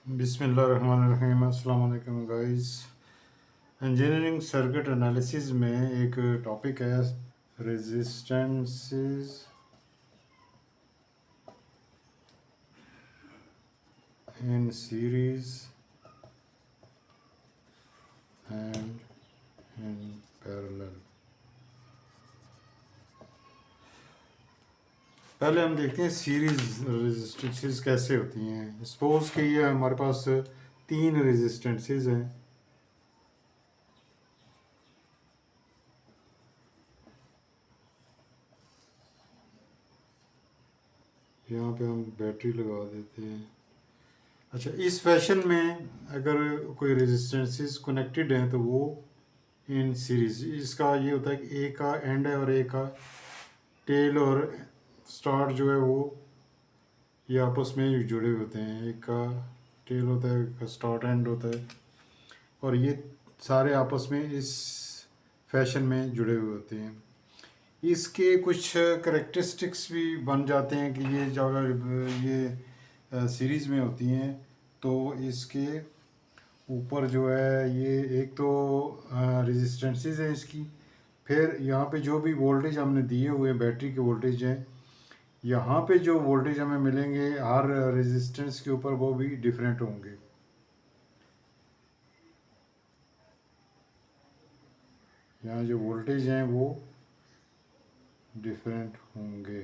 बिस्मिल्लाहिर्रहमानिर्रहीम। अस्सलाम वालेकुम गाइस। इंजीनियरिंग सर्किट एनालिसिस में एक टॉपिक है resistances in series and in parallel. पहले हम देखते हैं सीरीज रेजिस्टेंसेस कैसे होती हैं। सपोज कि ये हमारे पास 3 रेजिस्टेंसेस हैं। यहाँ पे हम बैटरी लगा देते हैं। अच्छा, इस फैशन में अगर कोई रेजिस्टेंसेस कनेक्टेड हैं तो वो इन सीरीज, इसका ये होता है कि ए का एंड है और ए का टेल और स्टार्ट जो है वो ये आपस में जुड़े होते हैं। एक का टेल होता है, एक का स्टार्ट एंड होता है और ये सारे आपस में इस फैशन में जुड़े हुए होते हैं। इसके कुछ करेक्टरिस्टिक्स भी बन जाते हैं कि ये जब ये सीरीज़ में होती हैं तो इसके ऊपर जो है ये एक तो रेजिस्टेंसेस है इसकी, फिर यहाँ पे जो भी वोल्टेज हमने दिए हुए बैटरी के वोल्टेज हैं, यहाँ पे जो वोल्टेज हमें मिलेंगे हर रेजिस्टेंस के ऊपर वो भी डिफरेंट होंगे। यहाँ जो वोल्टेज हैं वो डिफरेंट होंगे।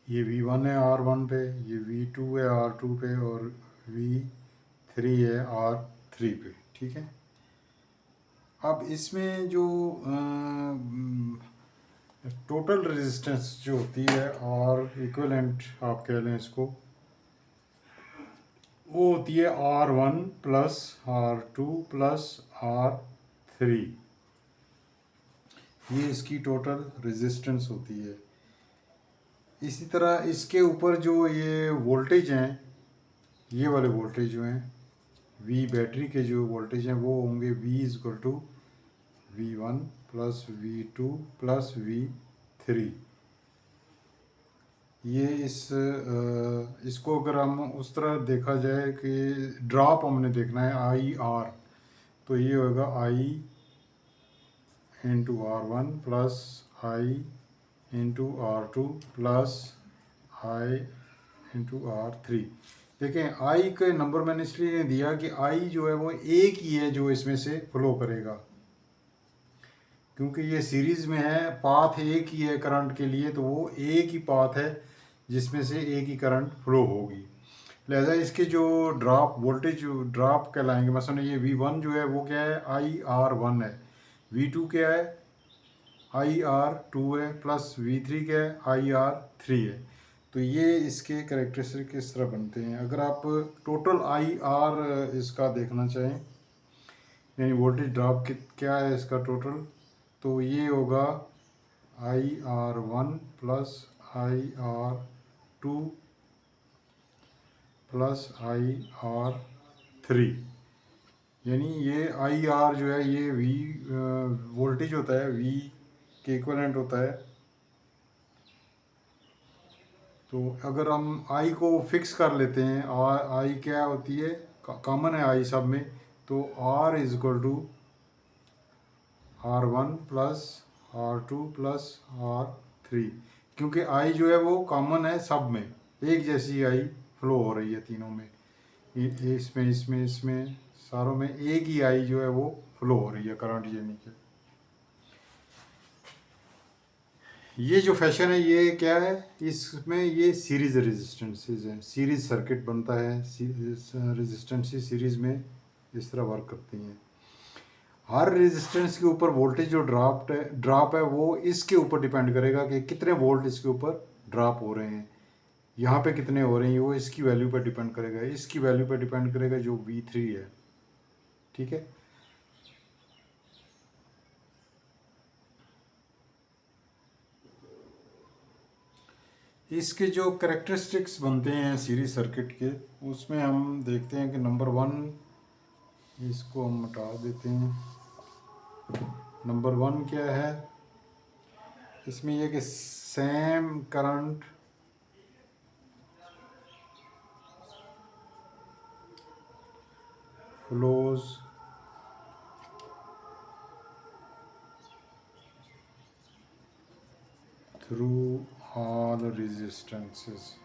ये V1 है R1 पे, ये V2 है R2 पे और V3 है R3 पे। ठीक है। अब इसमें जो टोटल रेजिस्टेंस जो होती है और इक्विवेलेंट आप कह लें इसको, वो होती है R1 plus R2 plus R3। ये इसकी टोटल रेजिस्टेंस होती है। इसी तरह इसके ऊपर जो ये वोल्टेज हैं, ये वाले वोल्टेज जो हैं V बैटरी के जो वोल्टेज हैं वो होंगे V equal to V1 plus V2 plus V3। ये इसको अगर हम उस तरह देखा जाए कि ड्रॉप हमने देखना है IR, तो ये होगा I into R1 plus I into R2 plus I into R3। देखें I के नंबर मैंने इसलिए दिया कि I जो है वो एक ही है जो इसमें से फ्लो करेगा, क्योंकि ये सीरीज़ में है, पाथ एक ही है करंट के लिए, तो वो एक ही पाथ है जिसमें से एक ही करंट फ्लो होगी। लिहाजा इसके जो ड्रॉप वोल्टेज ड्रॉप कहलाएंगे, मसलन ये V1 जो है वो क्या है IR1 है, V2 क्या है IR2 है, प्लस V3 क्या है IR3 है। तो ये इसके करेक्टरिस्टिक किस तरह बनते हैं। अगर आप टोटल IR इसका देखना चाहें, यानी वोल्टेज ड्रॉप क्या है इसका टोटल, तो ये होगा IR1 plus IR2 plus IR3। यानी ये IR जो है ये V वोल्टेज होता है, V के इक्विवेलेंट होता है। तो अगर हम I को फिक्स कर लेते हैं, I क्या होती है, कॉमन है I सब में, तो R is equal to R1 plus R2 plus R3, क्योंकि I जो है वो कॉमन है सब में, एक जैसी I फ्लो हो रही है तीनों में, इसमें सारों में एक ही I जो है वो फ्लो हो रही है करंट। ये नीचे ये जो फैशन है ये क्या है, इसमें ये सीरीज रेजिस्टेंसेस है, सीरीज सर्किट बनता है, रेजिस्टेंसेस सीरीज में इस तरह वर्क करती हैं। हर रेजिस्टेंस के ऊपर वोल्टेज जो ड्रॉप है वो इसके ऊपर डिपेंड करेगा कि कितने वोल्ट इसके ऊपर ड्रॉप हो रहे हैं, यहाँ पे कितने हो रहे हैं, वो इसकी वैल्यू पर डिपेंड करेगा, इसकी वैल्यू पर डिपेंड करेगा जो V3 है। ठीक है। इसके जो करेक्टरिस्टिक्स बनते हैं सीरीज सर्किट के, उसमें हम देखते हैं कि नंबर 1, इसको हम हटा देते हैं। नंबर 1 क्या है इसमें, यह कि same current flows through all resistances.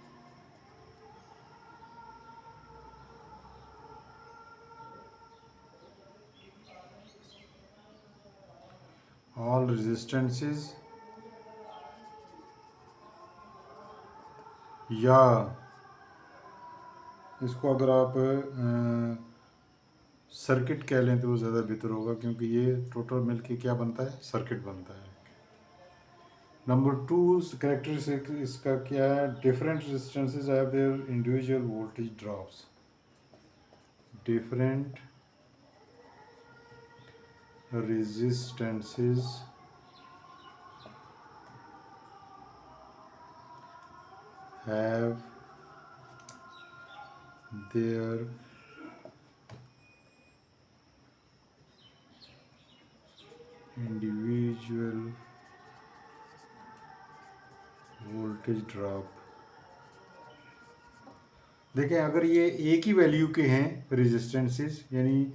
All resistances, या इसको अगर आप सर्किट कह लें तो वो ज़्यादा बेहतर होगा, क्योंकि ये टोटल मिलके क्या बनता है, सर्किट बनता है। नंबर 2 कैरेक्टरिस्टिक इसका क्या है, different resistances have their individual voltage drops. Different resistances have their individual voltage drop। देखें, अगर ये एक ही वैल्यू के हैं रेजिस्टेंसेस, यानी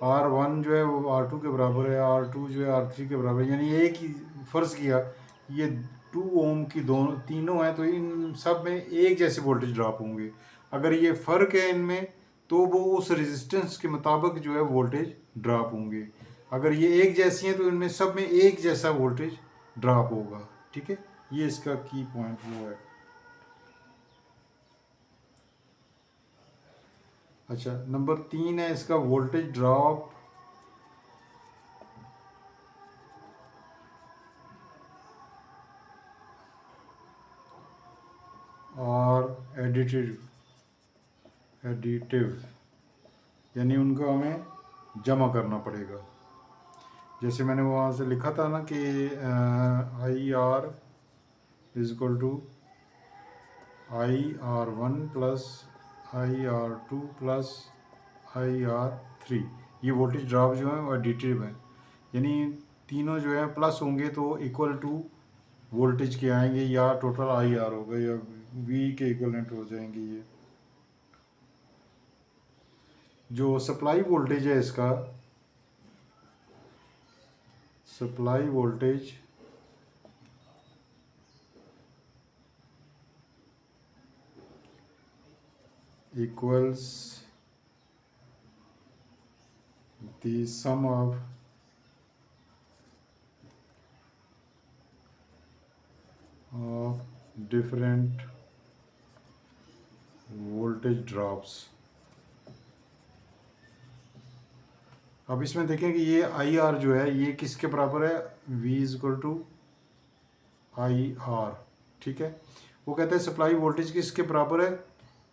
R1 जो है वो R2 के बराबर है, R2 जो है R3 के बराबर है, यानी एक ही, फ़र्ज़ किया ये 2 ओम की दोनों तीनों हैं, तो इन सब में एक जैसे वोल्टेज ड्रॉप होंगे। अगर ये फ़र्क है इनमें, तो वो उस रेजिस्टेंस के मुताबिक जो है वोल्टेज ड्रॉप होंगे। अगर ये एक जैसी हैं तो इनमें सब में एक जैसा वोल्टेज ड्रॉप होगा। ठीक है, ये इसका की पॉइंट वो है। अच्छा, नंबर 3 है इसका वोल्टेज ड्रॉप और एडिटिव, यानी उनको हमें जमा करना पड़ेगा। जैसे मैंने वहाँ से लिखा था ना कि I R is equal to IR1 plus IR2 plus IR3। ये वोल्टेज ड्रॉप जो है वो एडिटिव है, यानी तीनों जो है प्लस होंगे तो इक्वल टू वोल्टेज के आएंगे, या टोटल IR होगा, या V के इक्वलेंट हो जाएंगे। ये जो सप्लाई वोल्टेज है इसका, supply voltage equals the sum of different voltage drops. अब इसमें देखें कि ये IR जो है ये किसके बराबर है, V is equal to IR। ठीक है, वो कहते हैं सप्लाई वोल्टेज किसके बराबर है,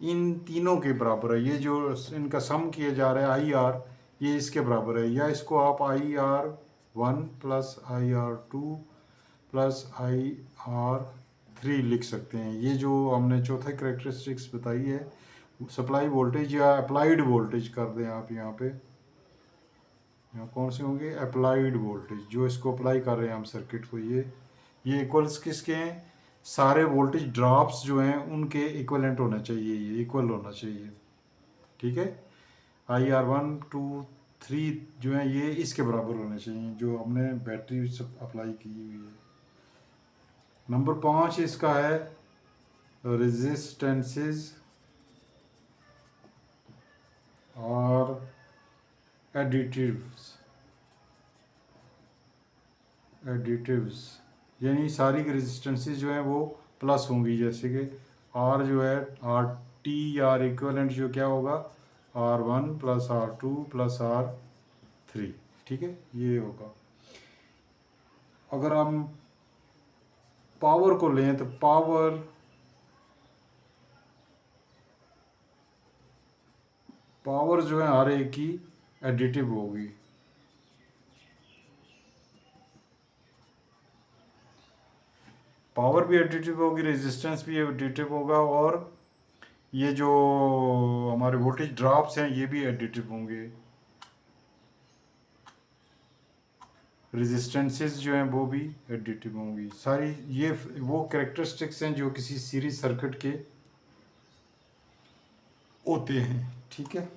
इन तीनों के बराबर है। ये जो इनका सम किया जा रहा है IR, ये इसके बराबर है, या इसको आप IR1 plus IR2 plus IR3 लिख सकते हैं। ये जो हमने चौथा करेक्टरिस्टिक्स बताई है, सप्लाई वोल्टेज या अप्लाइड वोल्टेज कर दें आप यहाँ पे, यहाँ कौन से होंगे, अप्लाइड वोल्टेज, जो इसको अप्लाई कर रहे हैं हम सर्किट को, ये इक्वल्स किसके हैं, सारे वोल्टेज ड्रॉप्स जो हैं उनके इक्वलेंट होना चाहिए, ये इक्वल होना चाहिए। ठीक है, IR1 2 3 जो है ये इसके बराबर होने चाहिए, जो हमने बैटरी सब अप्लाई की हुई है। नंबर 5 इसका है रेजिस्टेंसेस और एडिटिव्स, यानी सारी की रेजिस्टेंसेस जो हैं वो प्लस होंगी। जैसे कि R जो है RT या इक्वलेंट जो क्या होगा, R1 plus R2 plus R3। ठीक है, ये होगा। अगर हम पावर को लें तो पावर जो है हर एक की एडिटिव होगी। पावर भी एडिटिव होगी, रेजिस्टेंस भी एडिटिव होगा, और ये जो हमारे वोल्टेज ड्रॉप्स हैं ये भी एडिटिव होंगे। रेजिस्टेंसेस जो हैं वो भी एडिटिव होंगी। सारी ये वो कैरेक्टरिस्टिक्स हैं जो किसी सीरीज सर्किट के होते हैं। ठीक है,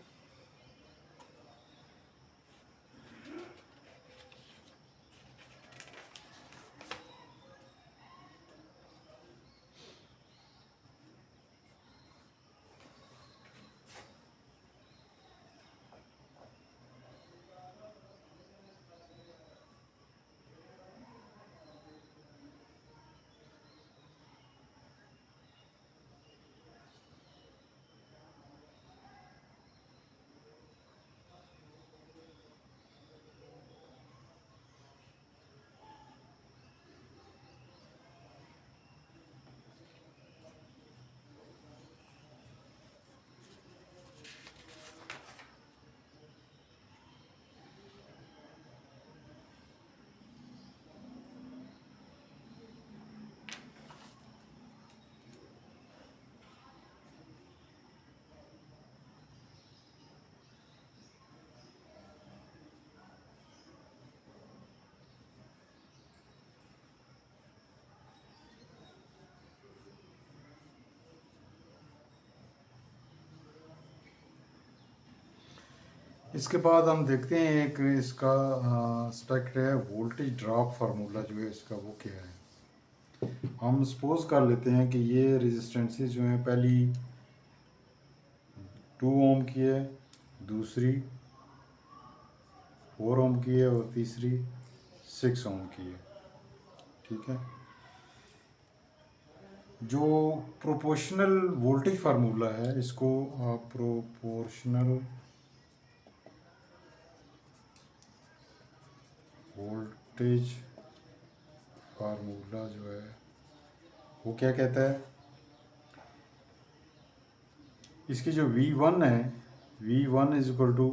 इसके बाद हम देखते हैं एक इसका एस्पेक्ट है वोल्टेज ड्रॉप फार्मूला जो है इसका वो क्या है। हम सपोज कर लेते हैं कि ये रेजिस्टेंसेस जो हैं पहली 2 ओम की है, दूसरी 4 ओम की है और तीसरी 6 ओम की है। ठीक है, जो प्रोपोर्शनल वोल्टेज फार्मूला है इसको आप प्रोपोर्शनल वोल्टेज फार्मूला जो है वो क्या कहता है, इसकी जो V1 है, V1 is equal to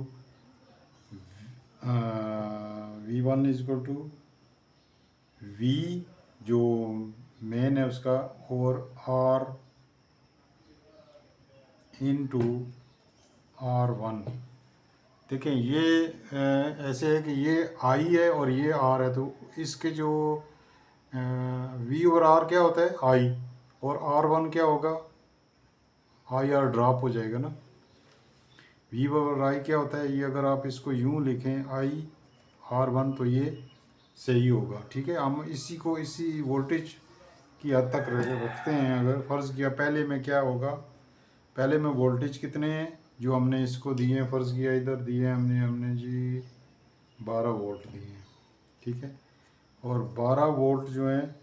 V1 is equal to V जो मेन है उसका और R इंटू R1। देखें ये ऐसे है कि ये I है और ये R है, तो इसके जो V और R क्या होता है I, और R1 क्या होगा IR ड्रॉप हो जाएगा ना। V और I क्या होता है, ये अगर आप इसको यूं लिखें I R1 तो ये सही होगा। ठीक है, हम इसी को इसी वोल्टेज की हद तक रखते हैं। अगर फ़र्ज़ किया पहले में क्या होगा, पहले में वोल्टेज कितने हैं जो हमने इसको दिए हैं, फ़र्ज़ किया इधर दिए हैं हमने जी 12 वोल्ट दिए हैं। ठीक है, और 12 वोल्ट जो हैं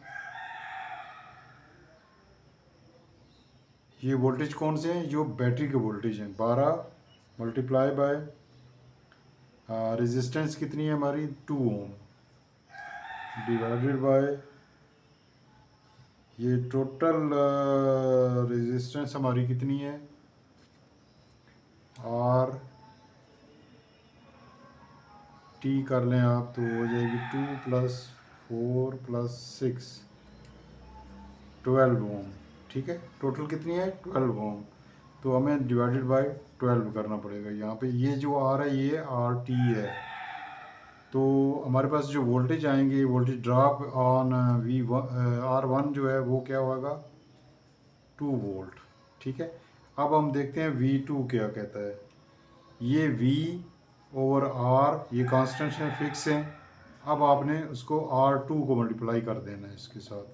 ये वोल्टेज कौन से हैं, जो बैटरी के वोल्टेज हैं। 12 मल्टीप्लाई बाय रेजिस्टेंस कितनी है हमारी 2 ओम डिवाइडेड बाय ये टोटल रेजिस्टेंस हमारी कितनी है R T कर लें आप तो हो जाएगी 2 + 4 + 6 12 ओम। ठीक है, टोटल कितनी है 12 ओम, तो हमें डिवाइडेड बाय 12 करना पड़ेगा। यहाँ पे ये जो R है ये RT है, तो हमारे पास जो वोल्टेज आएंगे वोल्टेज ड्रॉप ऑन R1 जो है वो क्या होगा 2 वोल्ट। ठीक है, अब हम देखते हैं V2 क्या कहता है। ये V ओवर R ये कांस्टेंट है, फिक्स है। अब आपने उसको R2 को मल्टीप्लाई कर देना है इसके साथ।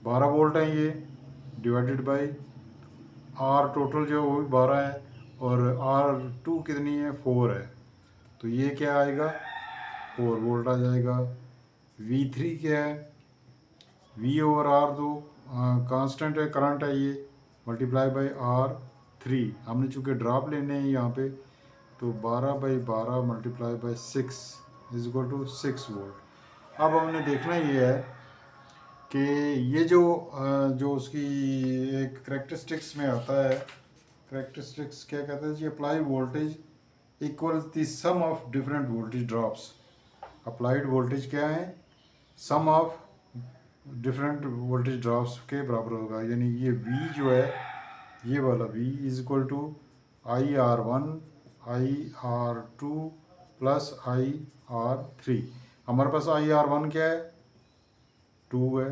12 वोल्ट है ये डिवाइडेड बाई R टोटल जो वो भी 12 है और R2 कितनी है 4 है, तो ये क्या आएगा 4 वोल्ट आ जाएगा। V3 क्या है, V ओवर R तो कांस्टेंट है, करंट है ये, मल्टीप्लाई बाई R3। हमने चूँकि ड्रॉप लेने हैं यहाँ पे, तो 12/12 multiply by 6 is equal to 6 volt. अब हमने देखना ये है कि ये जो उसकी एक करेक्टरिस्टिक्स में आता है, करेक्टरिस्टिक्स क्या कहते हैं जी, apply voltage equal the sum of different voltage drops. Applied voltage क्या है, sum of different voltage drops के बराबर होगा। यानी ये V जो है ये वाला V is equal to IR1 IR2 plus IR3। हमारे पास IR1 क्या है 2 है,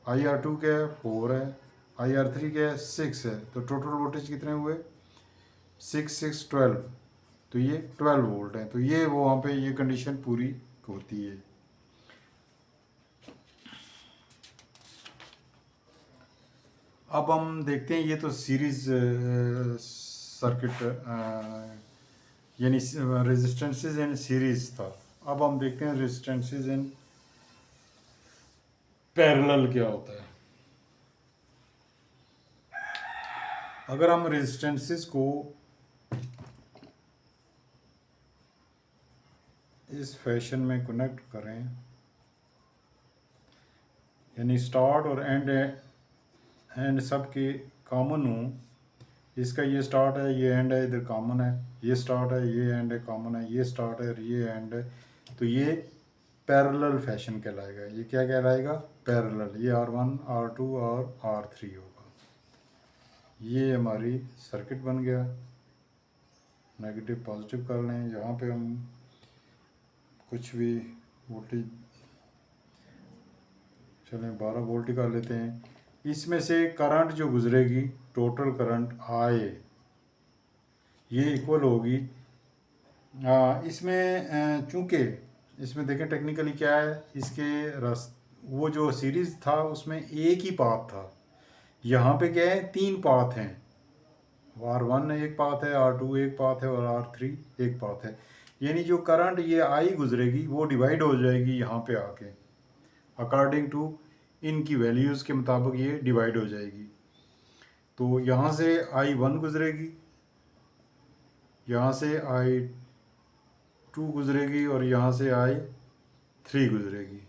IR2 क्या है 4 है, IR3 क्या है 6 है, तो टोटल वोल्टेज कितने हुए 6 6 12, तो ये 12 वोल्ट है। तो ये वो वहाँ पे ये कंडीशन पूरी होती है। अब हम देखते हैं ये तो सीरीज सर्किट यानी रेजिस्टेंसेस इन सीरीज था। अब हम देखते हैं रेजिस्टेंसेस इन पैरेलल क्या होता है। अगर हम रेजिस्टेंसेस को इस फैशन में कनेक्ट करें, यानी स्टार्ट और एंड सब के कॉमन हो, इसका ये स्टार्ट है ये एंड है, इधर कॉमन है, ये स्टार्ट है ये एंड है कॉमन है, ये स्टार्ट है और ये एंड है, तो ये पैरेलल फैशन कहलाएगा। ये क्या कहलाएगा पैरेलल। ये R1 R2 और R3 होगा। ये हमारी सर्किट बन गया। नेगेटिव पॉजिटिव कर लें, यहाँ पे हम कुछ भी वोल्टेज चलें 12 वोल्ट ही कर लेते हैं। इसमें से करंट जो गुजरेगी टोटल करंट आए ये इक्वल होगी इसमें चूंकि इसमें देखें टेक्निकली क्या है, इसके रस वो जो सीरीज़ था उसमें एक ही पाथ था, यहाँ पे क्या है 3 पाथ हैं। R1 एक पाथ है, R2 एक पाथ है और R3 एक पाथ है। यानी जो करंट ये आई गुजरेगी वो डिवाइड हो जाएगी यहाँ पे आके, अकॉर्डिंग टू इनकी वैल्यूज़ के मुताबिक ये डिवाइड हो जाएगी। तो यहाँ से I1 गुजरेगी, यहाँ से I2 गुजरेगी और यहाँ से I3 गुजरेगी।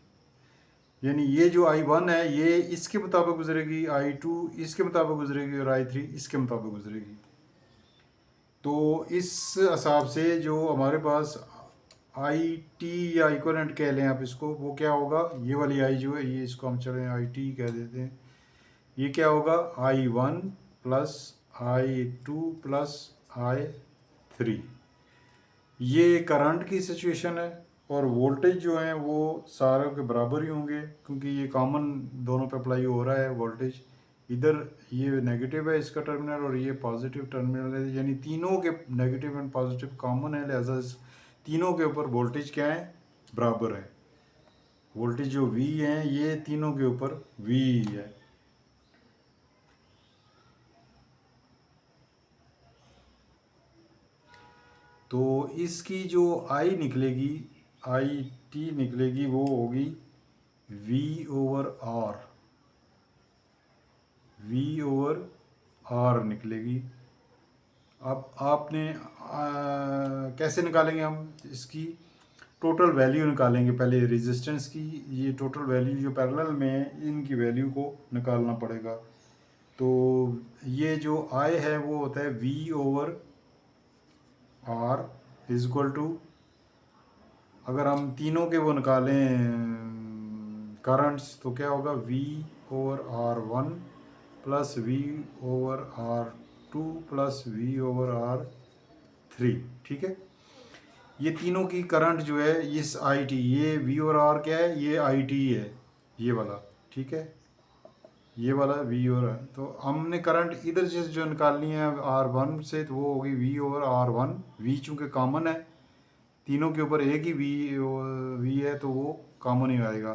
यानी ये जो I1 है ये इसके मुताबिक गुजरेगी, I2 इसके मुताबिक गुजरेगी और I3 इसके मुताबिक गुजरेगी। तो इस हिसाब से जो हमारे पास आई टी या इक्वलेंट कह लें आप इसको, वो क्या होगा, ये वाली आई जो है ये इसको हम चलें आई टी कह देते हैं, ये क्या होगा I1 plus I2 plus I3। ये करंट की सिचुएशन है और वोल्टेज जो है वो सारों के बराबर ही होंगे, क्योंकि ये कॉमन दोनों पे अप्लाई हो रहा है वोल्टेज। इधर ये नेगेटिव है इसका टर्मिनल और ये पॉजिटिव टर्मिनल है, यानी तीनों के नेगेटिव एंड पॉजिटिव कॉमन है, लिहाजा तीनों के ऊपर वोल्टेज क्या है, बराबर है। वोल्टेज जो V है ये तीनों के ऊपर V है। तो इसकी जो I निकलेगी, IT निकलेगी, वो होगी V/R, V/R निकलेगी। अब आपने कैसे निकालेंगे हम इसकी टोटल वैल्यू निकालेंगे, पहले रेजिस्टेंस की ये टोटल वैल्यू जो पैरेलल में है इनकी वैल्यू को निकालना पड़ेगा। तो ये जो I है वो होता है V/R इज इक्वल टू, अगर हम तीनों के वो निकालें करंट्स तो क्या होगा V/R1 plus V/R2 plus V/R3। ठीक है, ये तीनों की करंट जो है इस IT, ये V और R क्या है, ये IT है ये वाला, ठीक है, ये वाला V और R। तो हमने करंट इधर से जो निकालनी है R1 से, तो वो होगी V और R1। V चूँकि कॉमन है, तीनों के ऊपर एक ही V है तो वो कॉमन ही आएगा।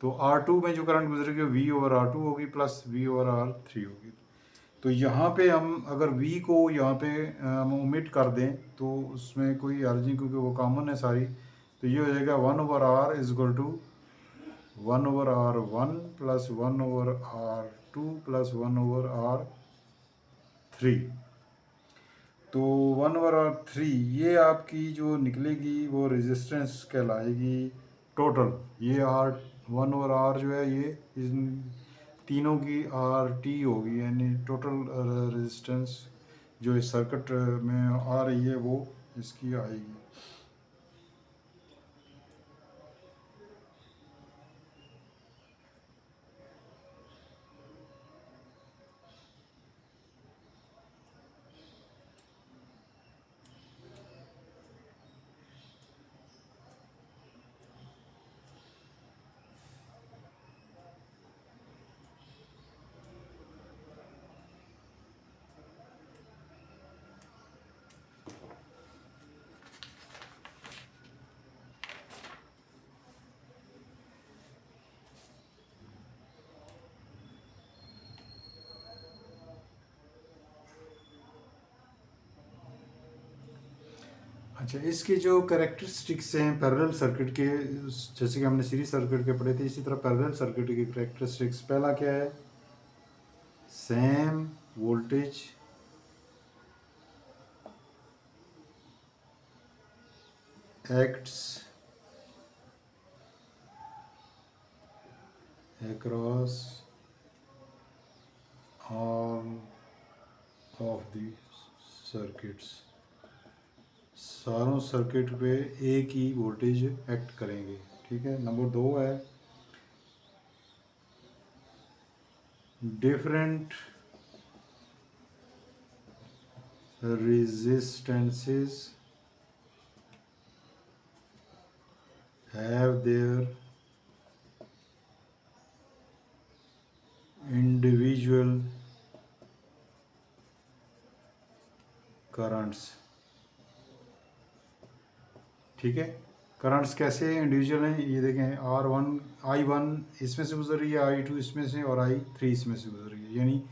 तो R2 में जो करंट गुजरेगी V ओवर R2 होगी प्लस V ओवर R3 होगी। तो यहाँ पे हम अगर V को यहाँ पे हम ओमिट कर दें तो उसमें कोई अर्ज नहीं, क्योंकि वो कॉमन है सारी। तो ये हो जाएगा 1/R is equal to 1/R1 plus 1/R2 plus 1/R3। तो 1/R3 ये आपकी जो निकलेगी वो रेजिस्टेंस कहलाएगी टोटल। ये R1/R जो है ये इन तीनों की RT होगी, यानी टोटल रेजिस्टेंस जो इस सर्किट में आ रही है वो इसकी आएगी। अच्छा, इसके जो करेक्टरिस्टिक्स हैं पैरेलल सर्किट के, जैसे कि हमने सीरीज सर्किट के पढ़े थे, इसी तरह पैरेलल सर्किट के करेक्टरिस्टिक्स, पहला क्या है, same voltage acts across all of the circuits, सारों सर्किट पे एक ही वोल्टेज एक्ट करेंगे। ठीक है, नंबर 2 है different resistances have their individual currents ठीक है। करंट्स कैसे इंडिविजुअल हैं ये देखें, R1 I1 इसमें से गुजर रही है, I2 इसमें से और I3 इसमें से गुजर रही है, यानी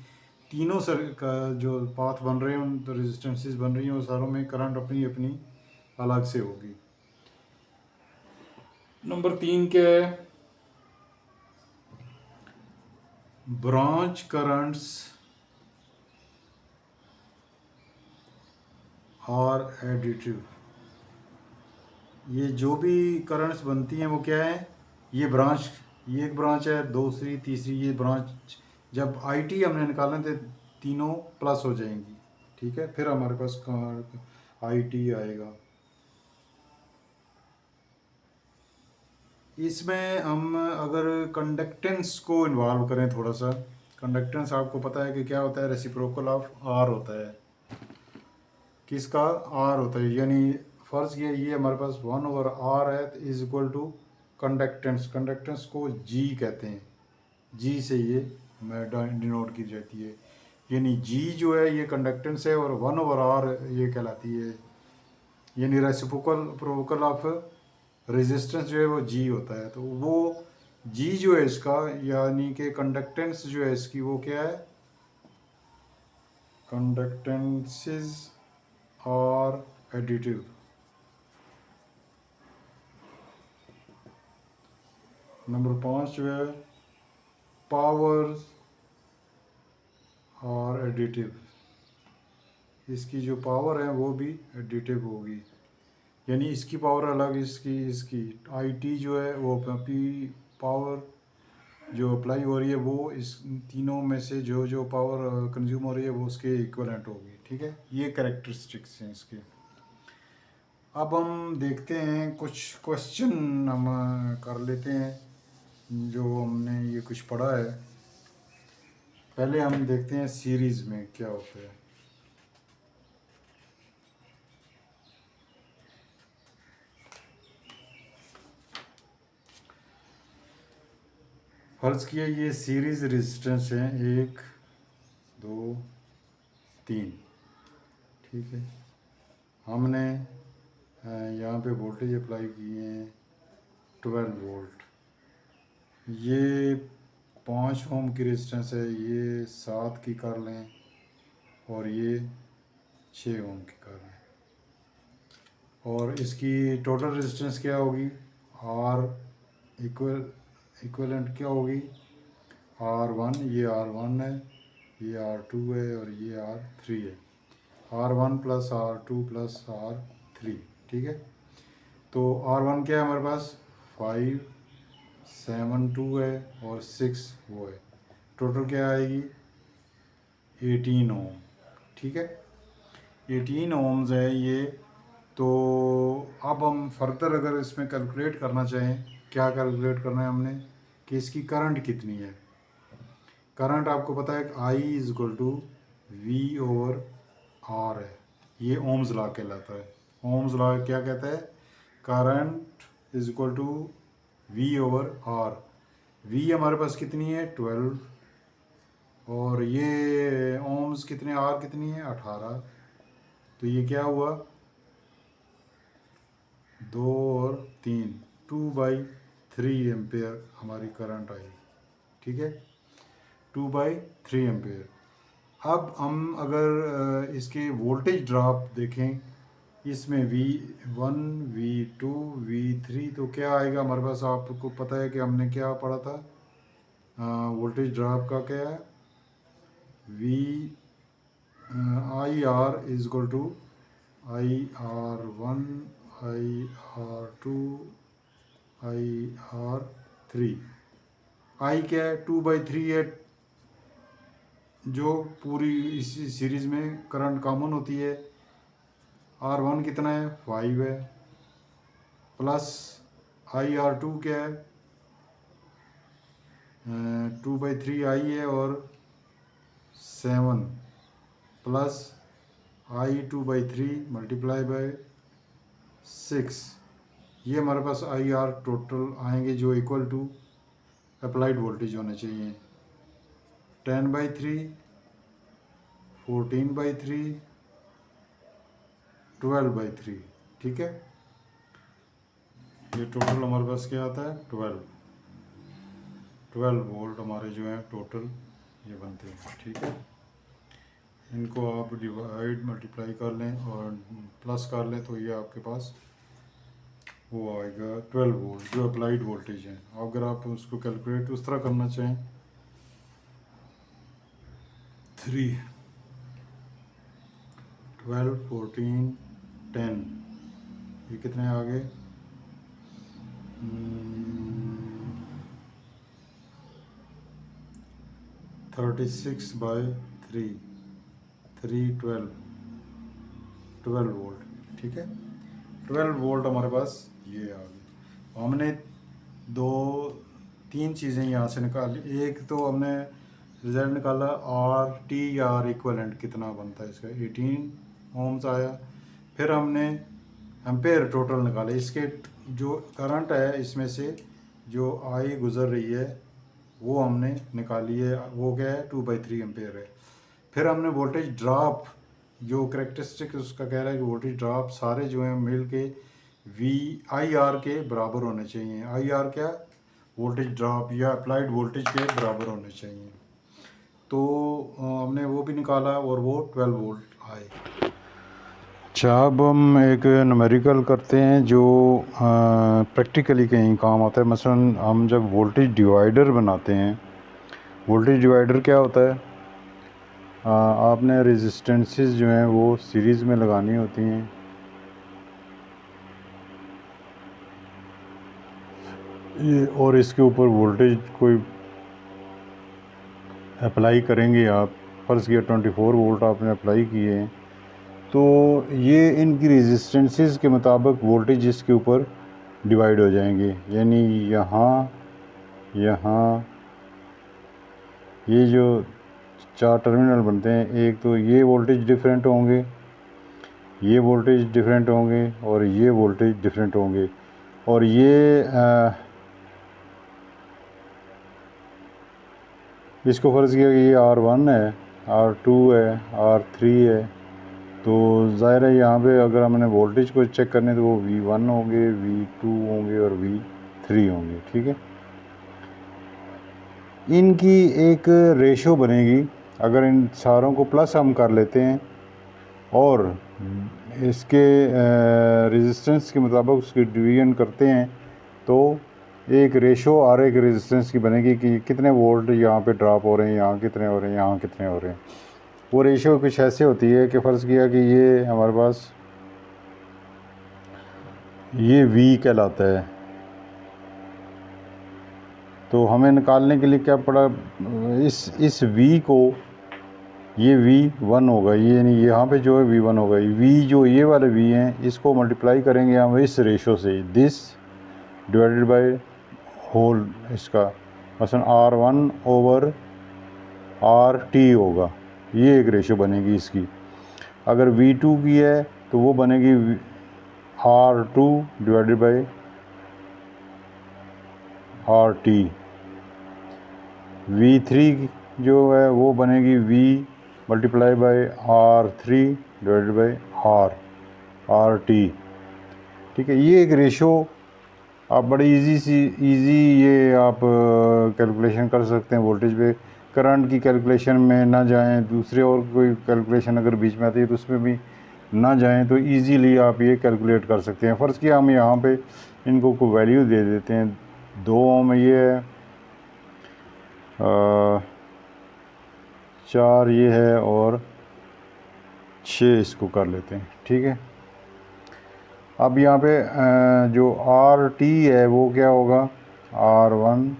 तीनों सर का जो पाथ बन रहे हैं उन तो रेजिस्टेंसेस बन रही हैं और सारों में करंट अपनी अपनी अलग से होगी। नंबर 3 क्या है, ब्रांच करंट्स और एडिटिव। ये जो भी करंट्स बनती हैं वो क्या है, ये ब्रांच, ये एक ब्रांच है, दूसरी तीसरी ये ब्रांच, जब IT हमने निकालने थे तीनों प्लस हो जाएंगी, ठीक है, फिर हमारे पास IT आएगा। इसमें हम अगर कंडक्टेंस को इन्वॉल्व करें थोड़ा सा, कंडक्टेंस आपको पता है कि क्या होता है, रेसिप्रोकल ऑफ R होता है। किसका, R होता है, यानी फर्ज किया ये हमारे पास 1/R है is equal to conductance, conductance को G कहते हैं, G से ये डिनोट की जाती है, यानी G जो है ये कंडक्टेंस है और 1/R ये कहलाती है, यानी रेसिप्रोकल ऑफ रेजिस्टेंस जो है वो G होता है। तो वो G जो है इसका, यानी कि कंडक्टेंस जो है इसकी वो क्या है, कंडक्टेंसेस और एडिटिव। नंबर 5 जो है पावर और एडिटिव, इसकी जो पावर है वो भी एडिटिव होगी, यानी इसकी पावर अलग, इसकी IT जो है वो P पावर जो अप्लाई हो रही है वो इस तीनों में से जो जो पावर कंज्यूम हो रही है वो उसके इक्वलेंट होगी, ठीक है। ये कैरेक्टरिस्टिक्स हैं इसके। अब हम देखते हैं कुछ क्वेश्चन हम कर लेते हैं जो हमने ये कुछ पढ़ा है। पहले हम देखते हैं सीरीज़ में क्या होता है। फर्ज किया ये सीरीज रेजिस्टेंस है 1 2 3, ठीक है। हमने यहाँ पे वोल्टेज अप्लाई किए हैं 12 वोल्ट, ये 5 ओम की रेजिस्टेंस है, ये 7 की कर लें और ये 6 ओम की कर लें, और इसकी टोटल रेजिस्टेंस क्या होगी, R इक्वलेंट क्या होगी, R1, ये R1 है, ये R2 है और ये R3 है, R1 plus R2 plus R3, ठीक है। तो R1 क्या है हमारे पास 5 7 2 है और 6 वो है, टोटल क्या आएगी 18 ओम, ठीक है, 18 ओम्स है ये। तो अब हम फर्दर अगर इसमें कैलकुलेट करना चाहें, क्या कैलकुलेट करना है हमने कि इसकी करंट कितनी है। करंट आपको पता है I is equal to V/R है, ये ओम्स लॉ कहलाता है। ओम्स लॉ क्या कहता है, current is equal to V/R। V हमारे पास कितनी है 12, और ये ओम्स कितने, R कितनी है 18, तो ये क्या हुआ 2 और 3 2/3 एम्पेयर हमारी करंट आई, ठीक है, 2/3 एम्पेयर। अब हम अगर इसके वोल्टेज ड्रॉप देखें, इसमें V1 V2 V3, तो क्या आएगा हमारे पास, आपको पता है कि हमने क्या पढ़ा था, वोल्टेज ड्रॉप का क्या है, IR is equal to IR1 IR2 IR3। I क्या है 2/3 है, जो पूरी इसी सीरीज़ में करंट कॉमन होती है। R1 कितना है 5 है, प्लस IR2 क्या है 2/3 I है और 7, प्लस I 2/3 मल्टीप्लाई बाय 6, ये हमारे पास IR टोटल आएंगे जो इक्वल टू अप्लाइड वोल्टेज होने चाहिए 10/3 14/3 12/3, ठीक है। ये टोटल हमारे पास क्या आता है 12 वोल्ट हमारे जो हैं टोटल ये बनते हैं। ठीक है, इनको आप डिवाइड मल्टीप्लाई कर लें और प्लस कर लें तो ये आपके पास वो आएगा 12 वोल्ट जो अप्लाइड वोल्टेज है। अगर आप उसको कैलकुलेट उस तरह करना चाहें 3 12 14 10 ये कितने आ गए 36/3 12 वोल्ट। ठीक है, 12 वोल्ट हमारे पास ये आ गए। हमने तीन चीज़ें यहाँ से निकाली। एक तो हमने रिजल्ट निकाला आर टी या आर इक्वलेंट कितना बनता है इसका 18 ओम्स आया। फिर हमने एम्पेयर टोटल निकाले, इसके जो करंट है इसमें से जो आई गुज़र रही है वो हमने निकाली है, वो क्या है 2/3 एम्पेयर है। फिर हमने वोल्टेज ड्रॉप जो करेक्टरिस्टिक उसका कह रहा है कि वोल्टेज ड्रॉप सारे जो हैं मिल के वी आई आर के बराबर होने चाहिए। आई आर क्या वोल्टेज ड्रॉप या अप्लाइड वोल्टेज के बराबर होने चाहिए। तो हमने वो भी निकाला और वो 12 वोल्ट आए। अच्छा, अब हम एक न्यूमेरिकल करते हैं जो प्रैक्टिकली कहीं काम आता है। मसलन हम जब वोल्टेज डिवाइडर बनाते हैं, वोल्टेज डिवाइडर क्या होता है, आपने रेजिस्टेंसेस जो हैं वो सीरीज़ में लगानी होती हैं। ये और इसके ऊपर वोल्टेज कोई अप्लाई करेंगे आप, फ़र्ज़ किया 24 वोल्ट आपने अप्लाई किए हैं, तो ये इनकी रेजिस्टेंसेस के मुताबिक वोल्टेज इसके ऊपर डिवाइड हो जाएंगे। यानी यहाँ ये जो 4 टर्मिनल बनते हैं, एक तो ये वोल्टेज डिफरेंट होंगे, ये वोल्टेज डिफरेंट होंगे और ये वोल्टेज डिफरेंट होंगे। और ये इसको फ़र्ज़ किया कि ये R1 है, R2 है, R3 है, तो ज़ाहिर है यहाँ पे अगर हमने वोल्टेज को चेक करने तो वो V1 होंगे, V2 होंगे और V3 होंगे। ठीक है, इनकी एक रेशो बनेगी। अगर इन सारों को प्लस हम कर लेते हैं और इसके रेजिस्टेंस के मुताबिक उसकी डिवीजन करते हैं तो एक रेशो और एक रेजिस्टेंस की बनेगी कि कितने वोल्ट यहाँ पे ड्रॉप हो रहे हैं, यहाँ कितने हो रहे हैं, यहाँ कितने हो रहे हैं। वो रेशो कुछ ऐसे होती है कि फ़र्ज़ किया कि ये हमारे पास ये V कहलाता है, तो हमें निकालने के लिए क्या पड़ा, इस V को, ये V1 होगा, ये यानी यहाँ पे जो है V1 होगा। V जो ये वाले V हैं इसको मल्टीप्लाई करेंगे हम इस रेशो से, दिस डिवाइडेड बाय होल इसका, मसलन R1/RT होगा। ये एक रेशो बनेगी इसकी। अगर V2 की है तो वो बनेगी R2 divided by RT। V3 जो है वो बनेगी V multiply by R3 divided by RT। ठीक है, ये एक रेशो आप बड़ी इजी ये आप कैलकुलेशन कर सकते हैं वोल्टेज पे। करंट की कैलकुलेशन में ना जाएं, दूसरे और कोई कैलकुलेशन अगर बीच में आती है तो उसमें भी ना जाएं, तो इजीली आप ये कैलकुलेट कर सकते हैं। फ़र्ज़ किया हम यहाँ पे इनको कोई वैल्यू दे देते हैं, 2 ओम ये है, 4 ये है और 6 इसको कर लेते हैं। ठीक है, अब यहाँ पे जो RT है वो क्या होगा, R1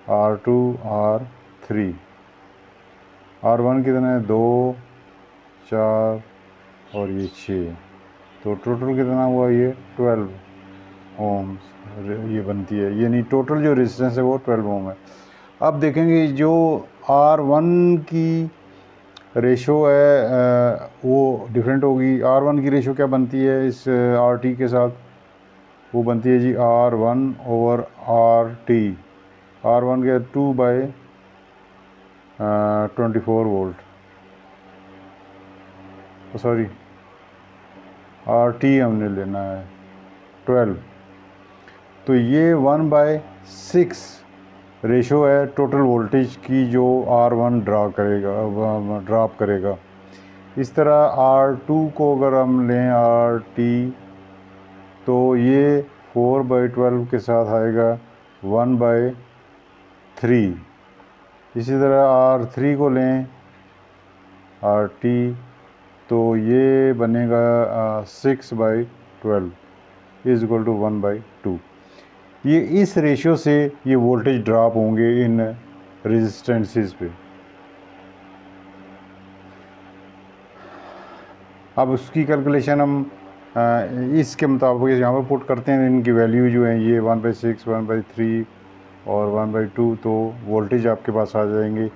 R2 R3। R1 कितना है 2 4 और ये 6, तो टोटल कितना हुआ, ये 12 ओम्स ये बनती है। यानी टोटल जो रेजिस्टेंस है वो 12 ओम है। अब देखेंगे जो R1 की रेशो है वो डिफरेंट होगी। R1 की रेशो क्या बनती है इस RT के साथ, वो बनती है जी R1/RT। R1 क्या 2/24 वोल्ट, सॉरी RT हमने लेना है 12। तो ये 1/6 रेशो है टोटल वोल्टेज की जो R1 ड्रॉप करेगा। इस तरह R2 को अगर हम लें RT, तो ये 4/12 के साथ आएगा 1/3। इसी तरह R3 को लें RT, तो ये बनेगा 6/12 इज इक्वल टू 1/2। ये इस रेशियो से ये वोल्टेज ड्रॉप होंगे इन रेजिस्टेंसेस पे। अब उसकी कैलकुलेशन हम इसके मुताबिक यहाँ पर पुट करते हैं। इनकी वैल्यू जो है ये 1/6, 1/3 और 1/2, तो वोल्टेज आपके पास आ जाएंगे।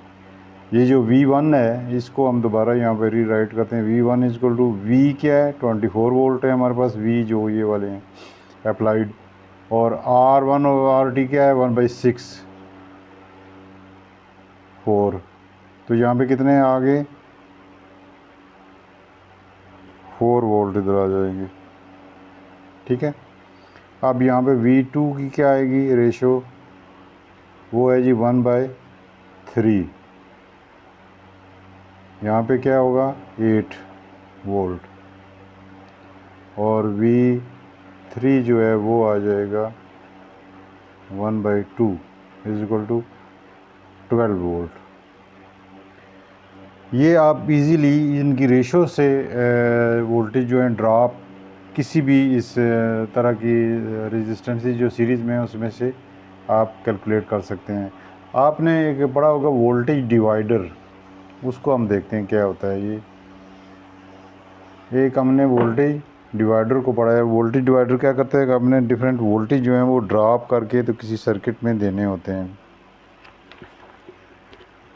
ये जो V1 है इसको हम दोबारा यहाँ पर रीराइट करते हैं। V1 is equal to V क्या है, 24 वोल्ट है हमारे पास, V जो ये वाले हैं अप्लाइड, और R1 और RT क्या है 1/6 4। तो यहाँ पे कितने आ गए 4 वोल्ट इधर आ जाएंगे। ठीक है। अब यहाँ पे V2 की क्या आएगी रेशो, वो है जी 1/3। यहाँ पे क्या होगा 8 वोल्ट, और V3 जो है वो आ जाएगा 1/2 इज इक्वल टू 12 वोल्ट। ये आप इजीली इनकी रेशो से वोल्टेज जो है ड्रॉप किसी भी इस तरह की रेजिस्टेंसेस जो सीरीज़ में है उसमें से आप कैलकुलेट कर सकते हैं। आपने एक पढ़ा होगा वोल्टेज डिवाइडर, उसको हम देखते हैं क्या होता है। ये एक हमने वोल्टेज डिवाइडर को पढ़ा है। वोल्टेज डिवाइडर क्या करता है कि हमने डिफरेंट वोल्टेज जो है वो ड्रॉप करके तो किसी सर्किट में देने होते हैं।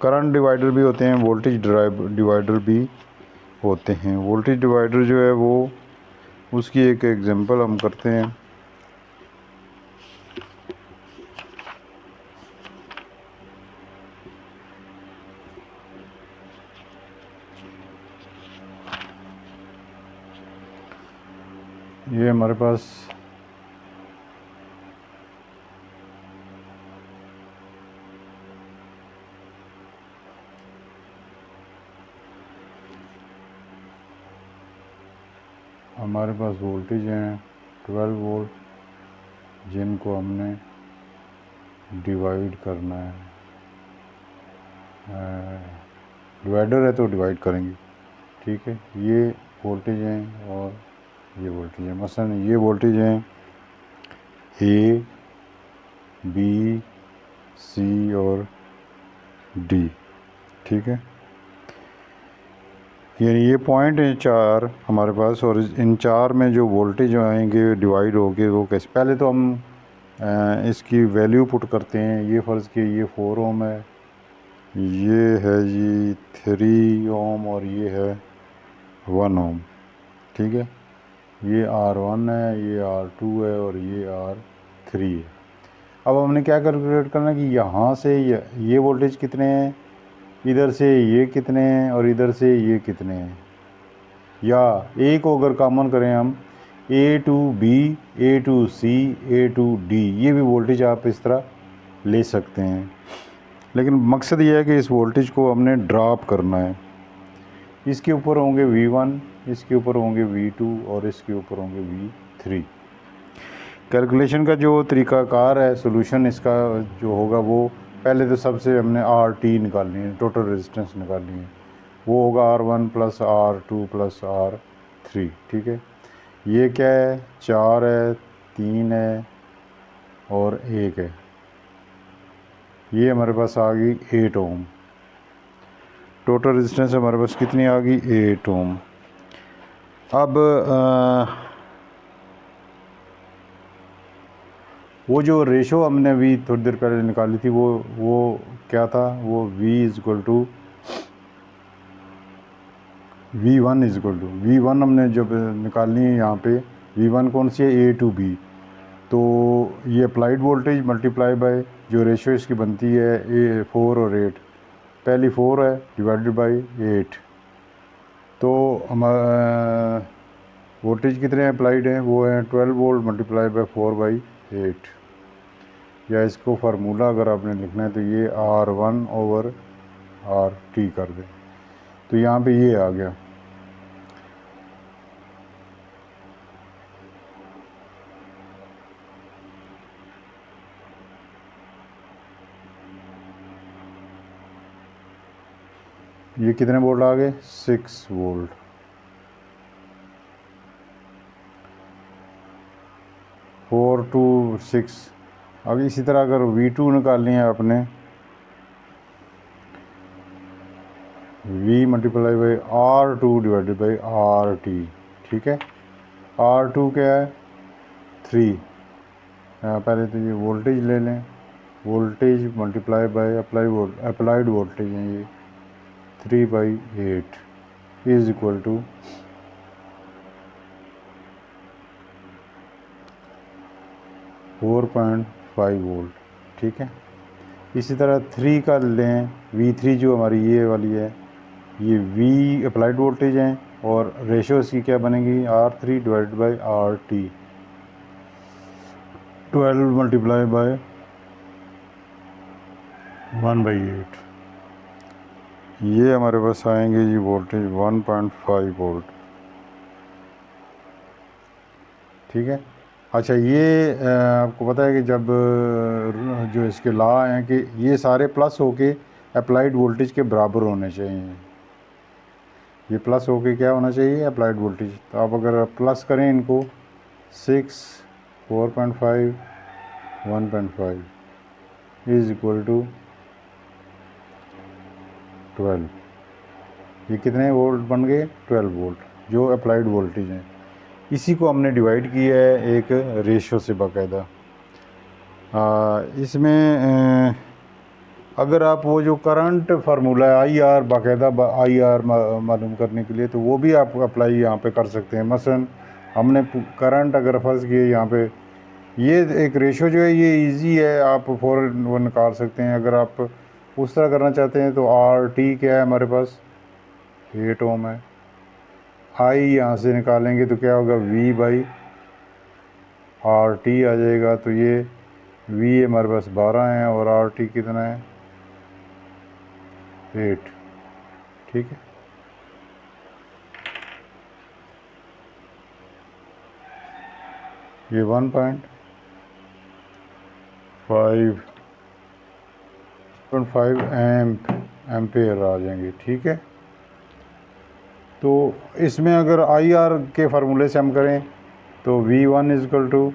करंट डिवाइडर भी होते हैं, वोल्टेज डिवाइडर भी होते हैं। वोल्टेज डिवाइडर जो है वो उसकी एक एग्जांपल हम करते हैं। ये हमारे पास वोल्टेज हैं 12 वोल्ट, जिनको हमने डिवाइड करना है। डिवाइडर है तो डिवाइड करेंगे। ठीक है। ये वोल्टेज हैं और ये वोल्टेज है। मसलन ये वोल्टेज हैं A, B, C और D। ठीक है। यानी ये पॉइंट हैं 4 हमारे पास, और इन 4 में जो वोल्टेज आएंगे डिवाइड होके वो कैसे, पहले तो हम इसकी वैल्यू पुट करते हैं। ये फ़र्ज़ कि ये 4 ओम है, ये है जी 3 ओम और ये है 1 ओम। ठीक है। ये R1 है, ये R2 है और ये R3 है। अब हमने क्या कैलकुलेट करना है कि यहाँ से ये वोल्टेज कितने हैं, इधर से ये कितने हैं और इधर से ये कितने हैं। या ए को अगर कॉमन करें हम, A to B, A to C, A to D, ये भी वोल्टेज आप इस तरह ले सकते हैं। लेकिन मकसद ये है कि इस वोल्टेज को हमने ड्रॉप करना है। इसके ऊपर होंगे V1, इसके ऊपर होंगे V2 और इसके ऊपर होंगे V3। कैलकुलेशन का जो तरीक़ाकार है, सोल्यूशन इसका जो होगा वो पहले तो सबसे हमने RT निकालनी है, टोटल रेजिस्टेंस निकालनी है। वो होगा R1 + R2 + R3। ठीक है। ये क्या है 4 है, 3 है और 1 है। ये हमारे पास आ गई 8 ओम। टोटल रेजिस्टेंस हमारे पास कितनी आ गई 8 ओम। अब वो जो रेशो हमने अभी थोड़ी देर पहले निकाली थी वो क्या था, वो V1 हमने जब निकालनी है यहाँ पे, V1 कौन सी है A to B, तो ये अप्लाइड वोल्टेज मल्टीप्लाई बाय जो रेशो इसकी बनती है 4 और 8, पहली 4 है डिवाइडेड बाय 8, तो हमारा वोल्टेज कितने अप्लाइड हैं, वो हैं 12 वोल्ट मल्टीप्लाई बाय 4/8। या इसको फार्मूला अगर आपने लिखना है तो ये R1/RT कर दें, तो यहाँ पे ये आ गया। ये कितने वोल्ट आ गए? 6 वोल्ट। 4 to 6। अब इसी तरह अगर V2 निकालनी है आपने, V × R2 / RT, ठीक है। R2 क्या है? 3। पहले तो ये वोल्टेज ले लें, वोल्टेज × अप्लाइड वोल्टेज है ये 3/8 इज इक्वल टू 4.5 वोल्ट, ठीक है। इसी तरह 3 का लें, V3 जो हमारी ये वाली है, ये V अप्लाइड वोल्टेज है और रेशो इसकी क्या बनेगी? R3 / RT, 12 × 1/8। ये हमारे पास आएंगे जी वोल्टेज 1.5 वोल्ट, ठीक है। अच्छा, ये आपको पता है कि जब जो इसके लॉ हैं कि ये सारे प्लस होके अप्लाइड वोल्टेज के बराबर होने चाहिए। ये प्लस होके क्या होना चाहिए? Applied voltage. तो आप अगर प्लस करें इनको, 6, 4.5, 1.5 इज इक्वल टू 12। ये कितने वोल्ट बन गए? 12 वोल्ट, जो अप्लाइड वोल्टेज हैं। इसी को हमने डिवाइड किया है एक रेशो से बाकायदा। इसमें अगर आप वो जो करंट फार्मूला है IR, बाकायदा IR मालूम करने के लिए, तो वो भी आप अप्लाई यहाँ पे कर सकते हैं। मसलन हमने करंट अगर फर्ज किए यहाँ पे, ये एक रेशो जो है ये इजी है, आप फ़ौरन वो निकाल सकते हैं। अगर आप उस तरह करना चाहते हैं तो RT क्या है हमारे पास? 8 ओम है। I यहाँ से निकालेंगे तो क्या होगा? V/RT आ जाएगा। तो ये V हमारे पास 12 है और RT कितना है? 8, ठीक है। ये 1.5 एम्पेयर आ जाएंगे, ठीक है। तो इसमें अगर IR के फार्मूले से हम करें तो V1 is equal to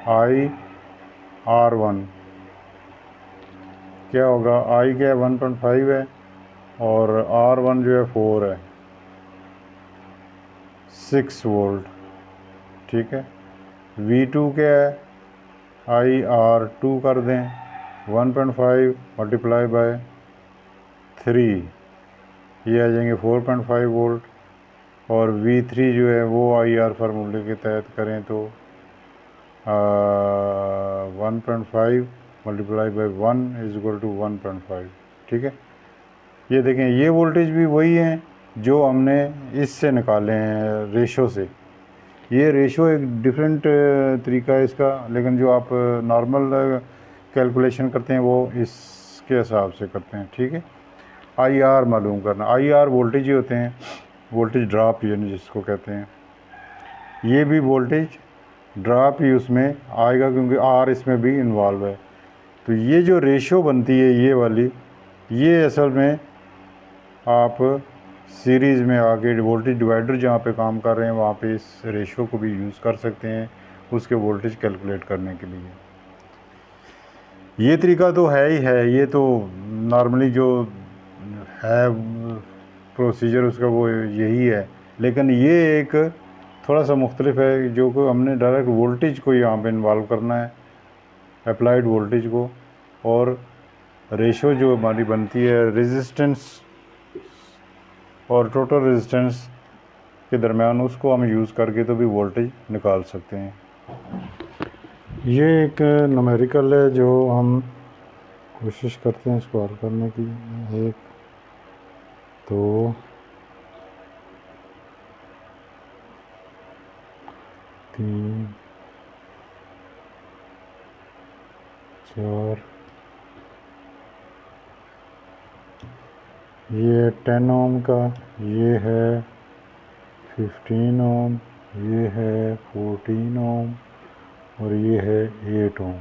IR1, क्या होगा? I क्या है? 1.5 है और R1 जो है 4 है, 6 वोल्ट, ठीक है। V2 क्या है? IR2 कर दें, 1.5 × 3, ये आ जाएंगे 4.5 वोल्ट। और V3 जो है वो IR फार्मूले के तहत करें तो 1.5 × 1 इज इक्वल टू 1.5, ठीक है। ये देखें, ये वोल्टेज भी वही हैं जो हमने इससे निकाले हैं रेशो से। ये रेशो एक डिफरेंट तरीका है इसका, लेकिन जो आप नॉर्मल कैलकुलेशन करते हैं वो इसके हिसाब से करते हैं, ठीक है। IR मालूम करना, IR वोल्टेज ही होते हैं, वोल्टेज ड्रॉप यानी जिसको कहते हैं। ये भी वोल्टेज ड्रॉप ही उसमें आएगा क्योंकि R इसमें भी इन्वॉल्व है। तो ये जो रेशो बनती है ये वाली, ये असल में आप सीरीज़ में आके वोल्टेज डिवाइडर जहाँ पे काम कर रहे हैं वहाँ पे इस रेशो को भी यूज़ कर सकते हैं उसके वोल्टेज कैलकुलेट करने के लिए। ये तरीका तो है ही है, ये तो नॉर्मली जो है प्रोसीजर उसका वो यही है, लेकिन ये एक थोड़ा सा मुख्तलिफ है जो कि हमने डायरेक्ट वोल्टेज को यहाँ पे इन्वॉल्व करना है, अप्लाइड वोल्टेज को, और रेशो जो हमारी बनती है रेजिस्टेंस और टोटल रेजिस्टेंस के दरमियान, उसको हम यूज़ करके तो भी वोल्टेज निकाल सकते हैं। ये एक न्यूमेरिकल है जो हम कोशिश करते हैं इसको हल करने की। 1, 2, 3, 4, ये 10 ओम का, ये है 15 ओम, ये है 14 ओम और ये है 8 ओम।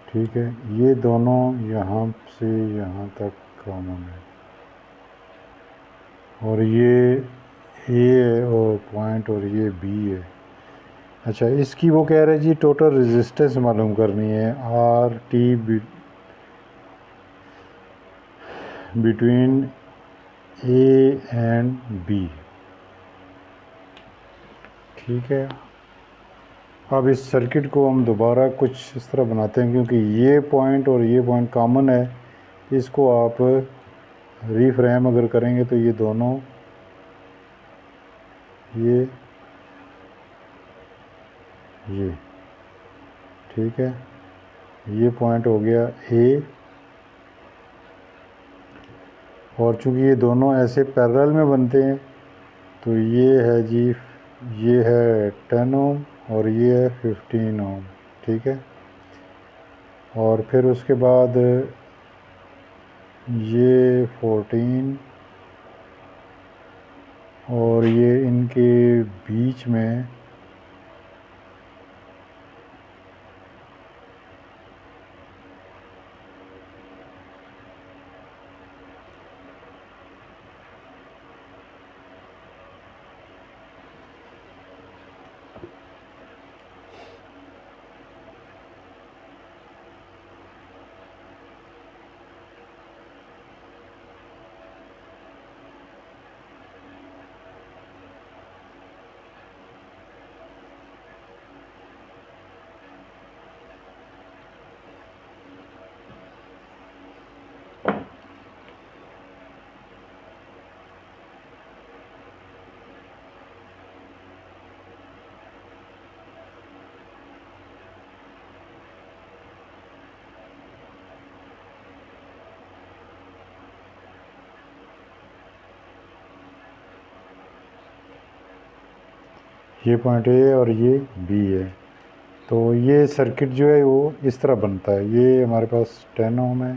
ठीक है, ये दोनों यहाँ से यहाँ तक कॉमन है और ये ए है और पॉइंट और ये बी है। अच्छा, इसकी वो कह रहे जी टोटल रेजिस्टेंस मालूम करनी है R T between A and B. ठीक है, अब इस सर्किट को हम दोबारा कुछ इस तरह बनाते हैं, क्योंकि ये पॉइंट और ये पॉइंट कॉमन है। इसको आप रीफ्रेम अगर करेंगे तो ये दोनों, ये ठीक है, ये पॉइंट हो गया ए, और चूंकि ये दोनों ऐसे पैरेलल में बनते हैं तो ये है जी, ये है 10 ओम और ये है 15 ओम। ठीक है, और फिर उसके बाद ये 14 और ये इनके बीच में ये पॉइंट ए और ये बी है। तो ये सर्किट जो है वो इस तरह बनता है। ये हमारे पास 10 ओम है,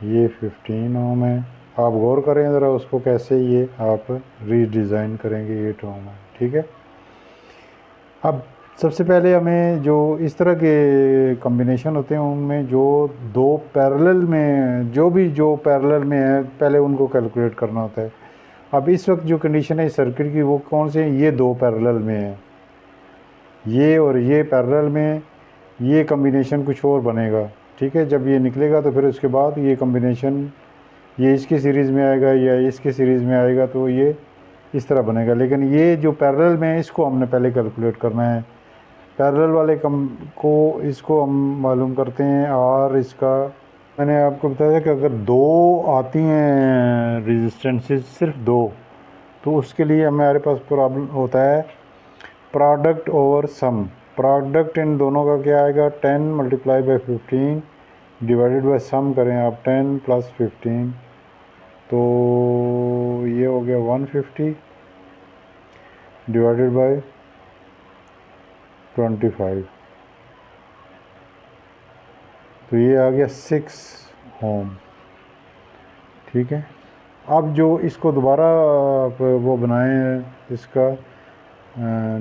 ये 15 ओम है। आप गौर करें ज़रा उसको, कैसे ये आप रीडिज़ाइन करेंगे। 8 ओम है। ठीक है, अब सबसे पहले हमें जो इस तरह के कॉम्बिनेशन होते हैं उनमें जो दो पैरेलल में, जो पैरेलल में है पहले उनको कैलकुलेट करना होता है। अब इस वक्त जो कंडीशन है इस सर्किट की वो कौन से हैं, ये दो पैरेलल में है, ये और ये पैरेलल में, ये कॉम्बिनेशन कुछ और बनेगा। ठीक है, जब ये निकलेगा तो फिर उसके बाद ये कॉम्बिनेशन ये इसकी सीरीज़ में आएगा या इसकी सीरीज़ में आएगा, तो ये इस तरह बनेगा। लेकिन ये जो पैरेलल में है इसको हमने पहले कैलकुलेट करना है। पैरेलल वाले इसको हम मालूम करते हैं। और इसका मैंने आपको बताया कि अगर दो आती हैं रेजिस्टेंसेस, सिर्फ दो, तो उसके लिए हमारे पास प्रॉब्लम होता है प्रोडक्ट ओवर सम। प्रोडक्ट इन दोनों का क्या आएगा, 10 multiply by 15 divided by sum करें आप 10 प्लस 15, तो ये हो गया 150 डिवाइडेड बाई 25, तो ये आ गया 6 ओम। ठीक है, अब जो इसको दोबारा आप वो बनाएं, इसका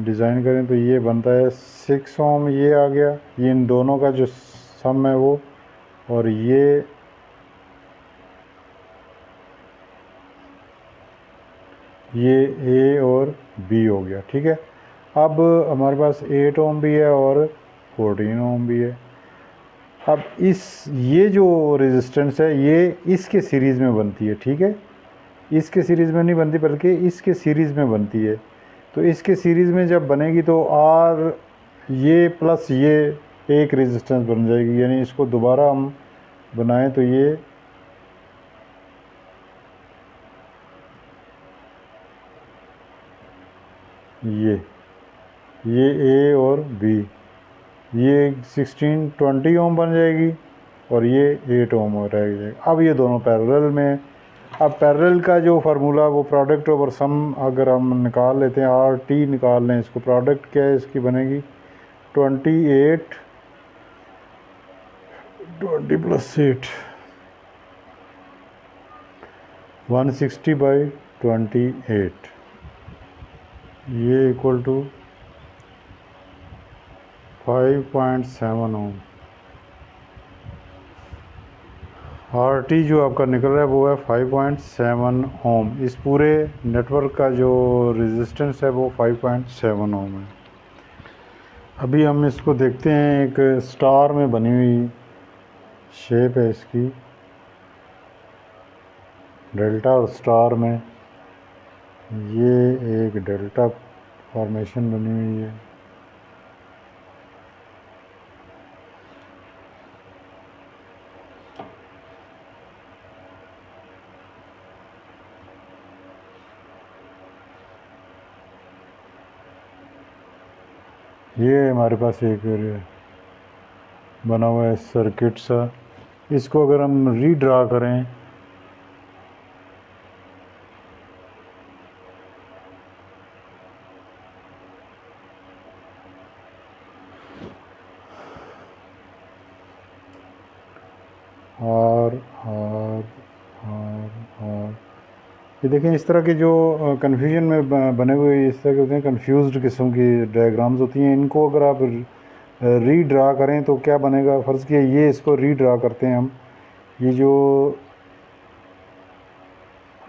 डिज़ाइन करें, तो ये बनता है 6 ओम। ये आ गया, ये इन दोनों का जो सम है वो, और ये ए और बी हो गया। ठीक है, अब हमारे पास 8 ओम भी है और 14 ओम भी है। अब ये जो रेजिस्टेंस है ये इसके सीरीज़ में बनती है। ठीक है, इसके सीरीज़ में नहीं बनती बल्कि इसके सीरीज़ में बनती है। तो इसके सीरीज़ में जब बनेगी तो आर ये प्लस ये एक रेजिस्टेंस बन जाएगी। यानी इसको दोबारा हम बनाएं तो ये ए और बी, ये 16-20 ओम बन जाएगी और ये 8 ओम रह जाएगा। अब ये दोनों पैरेलल में। अब पैरेलल का जो फार्मूला वो प्रोडक्ट ओवर सम अगर हम निकाल लेते हैं, आर टी निकाल लें, इसको प्रोडक्ट क्या है इसकी बनेगी 28 20 + 8 160/28 ये इक्वल टू 5.7 ओम। RT जो आपका निकल रहा है वो है 5.7 ओम। इस पूरे नेटवर्क का जो रेजिस्टेंस है वो 5.7 ओम है। अभी हम इसको देखते हैं, एक स्टार में बनी हुई शेप है इसकी, डेल्टा और स्टार में। ये एक डेल्टा फॉर्मेशन बनी हुई है। ये हमारे पास एक बना हुआ है सर्किट सा। इसको अगर हम रीड्रा करें और ये देखें, इस तरह के जो कन्फ्यूजन में बने हुए इस तरह के होते हैं, कंफ्यूज्ड किस्म की डायग्राम्स होती हैं। इनको अगर आप रीड्रा करें तो क्या बनेगा, फ़र्ज़ किया ये इसको रीड्रा करते हैं हम। ये जो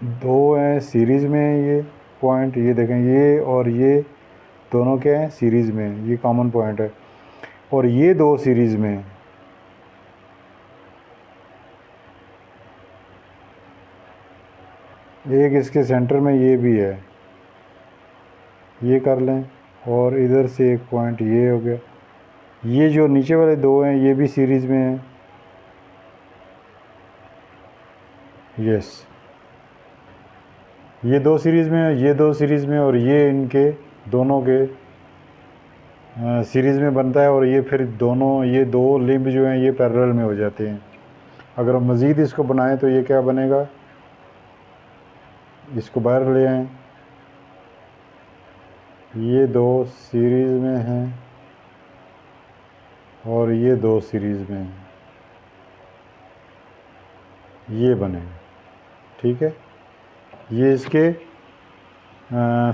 दो हैं सीरीज़ में, ये पॉइंट ये देखें, ये और ये दोनों क्या हैं सीरीज़ में, ये कॉमन पॉइंट है। और ये दो सीरीज़ में, एक इसके सेंटर में ये भी है, ये कर लें। और इधर से एक पॉइंट ये हो गया। ये जो नीचे वाले दो हैं ये भी सीरीज़ में हैं। यस, ये दो सीरीज़ में है, ये दो सीरीज़ में, और ये इनके दोनों के सीरीज़ में बनता है। और ये फिर दोनों, ये दो लिंब जो हैं ये पैरेलल में हो जाते हैं। अगर हम मज़ीद इसको बनाएं तो ये क्या बनेगा, इसको बाहर ले आएँ, ये दो सीरीज़ में हैं और ये दो सीरीज़ में हैं, ये बनेगा। ठीक है, ये इसके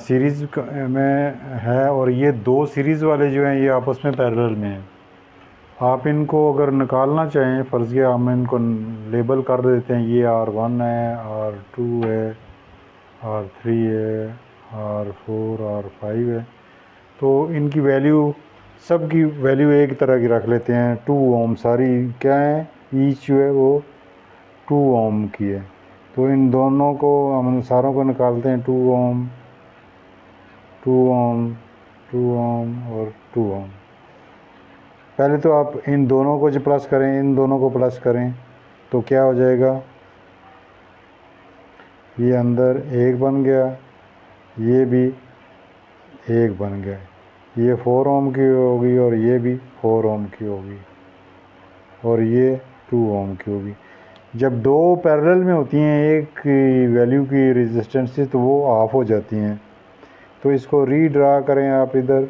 सीरीज़ में है और ये दो सीरीज़ वाले जो हैं ये आपस में पैरेलल में हैं। आप इनको अगर निकालना चाहें, फ़र्ज़ किया हम इनको लेबल कर देते हैं, ये R1 है, R2 है, R3 है, R4, R5 है। तो इनकी वैल्यू, सब की वैल्यू एक तरह की रख लेते हैं। 2 ओम सारी क्या है, ईच जो है वो 2 ओम की है। तो इन दोनों को हम सारों को निकालते हैं, 2 ओम, 2 ओम, 2 ओम और 2 ओम। पहले तो आप इन दोनों को जो प्लस करें, इन दोनों को प्लस करें तो क्या हो जाएगा, ये अंदर एक बन गया, ये भी एक बन गया। ये 4 ओम की होगी और ये भी 4 ओम की होगी और ये 2 ओम की होगी। जब दो पैरेलल में होती हैं एक वैल्यू की रेजिस्टेंसेस तो वो ऑफ हो जाती हैं। तो इसको रीड्रा करें आप इधर,